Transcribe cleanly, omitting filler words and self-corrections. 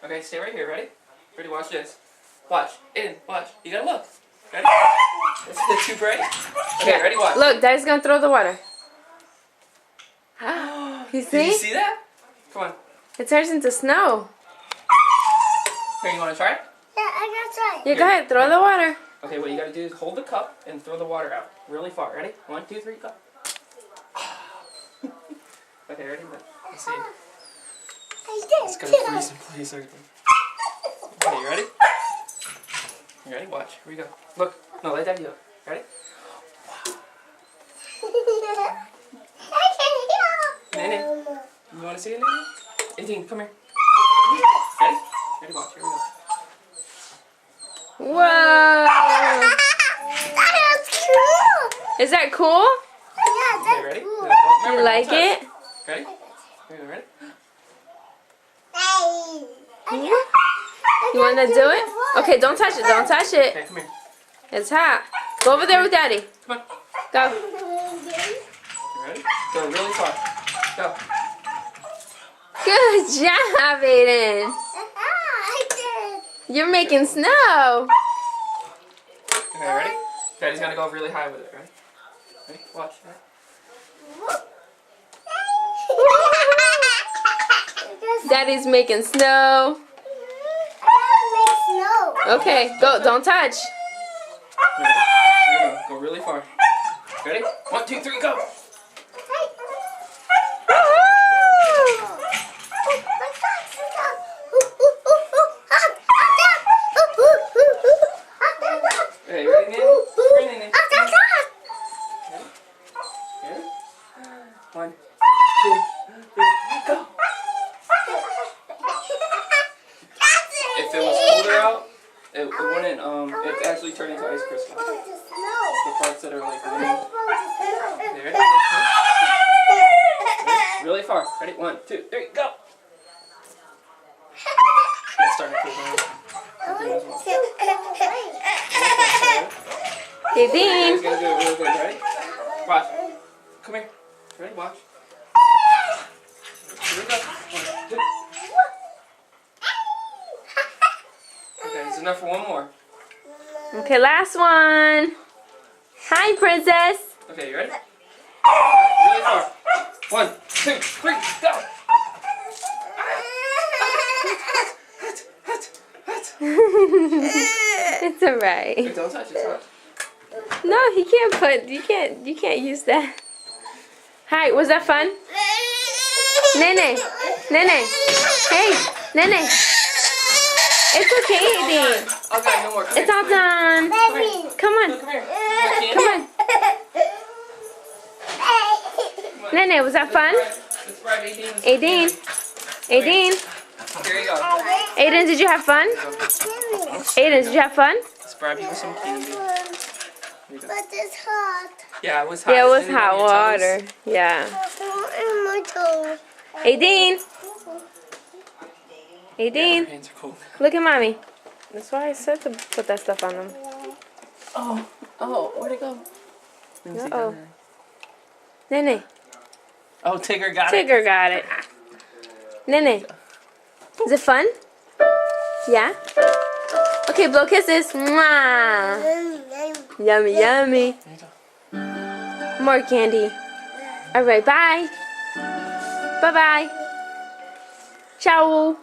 Okay, stay right here. Ready? Ready? Watch this. Watch. Aiden, watch. You gotta look. Ready? Is it too bright? Okay, ready? Watch. Look, Daddy's gonna throw the water. You see? Did you see that? Come on. It turns into snow. Here, you wanna try it? Yeah, I got try. Yeah, go ahead, throw the water. Okay, what you gotta do is hold the cup and throw the water out really far. Ready? 1, 2, 3, go. Okay, ready? Let's see. It's gonna freeze in place. Okay, you ready? You ready? Watch. Here we go. Look. No, let Daddy look. Ready? Nene. You wanna see it, Nene? 18, come here. Ready? Ready? Watch. Here we go. Whoa! That is cool. Is that cool? Yeah, Okay, that's ready? cool. No, remember, You like don't touch. it? Ready? Here we go. Ready? Hey. You wanna do it? Okay, don't touch it. Don't touch it. Okay, come here. It's hot. Go over there with Daddy. Come on. Go. You ready? Go really far. Go. Good job, Aiden. I did. You're making snow. Okay, ready? Daddy's gonna go really high with it. Ready? Ready? Watch. Ready? Daddy's making snow. Okay, go. Don't touch. Ready? Here we go. Go really far. Ready? 1, 2, 3, go! Okay, ready, Nene? Ready, Nene? Ready? Ready? 1, 2, 3, go! If it was colder out, it wouldn't, it actually turned into ice crystal. The parts that are like winning. Okay, ready? Ready? Really far. Ready? 1, 2, 3, go! It's starting to cool down. Hey, It's Dean. gonna do it real good. Ready? Watch. Come here. Ready? Watch. Here we go. 1, 2. Okay, there's enough for one more. Okay, last one. Hi, Princess. Okay, you ready? Really far. 1, 2, 3, go! It's alright. Hey, don't touch it. Touch. No, he can't put. You can't use that. Hi, was that fun? Nene, Nene. Hey, Nene. It's okay, Dean. Okay, no more. Come It's here. all done. Come on, Come here. You come want on. candy? Nene, was that fun? Let's bribe Aiden. Aiden, Aiden, Here you go. Aiden, did you have fun? Aiden, did you have fun? Let's bribe you with some candy. Here you go. But it's hot. Yeah, it was hot. Yeah, it was Isn't on hot your toes? water. Yeah. In my toes. Aiden, Your Aiden, hands are cold. look at mommy. That's why I said to put that stuff on them. Oh, where'd it go? Uh-oh. Nene, Oh, Tigger got it. Tigger got it. Nene, is it fun? Yeah? Okay, blow kisses. Mwah. Yummy, yummy. There you go. More candy. All right, bye. Bye-bye. Ciao.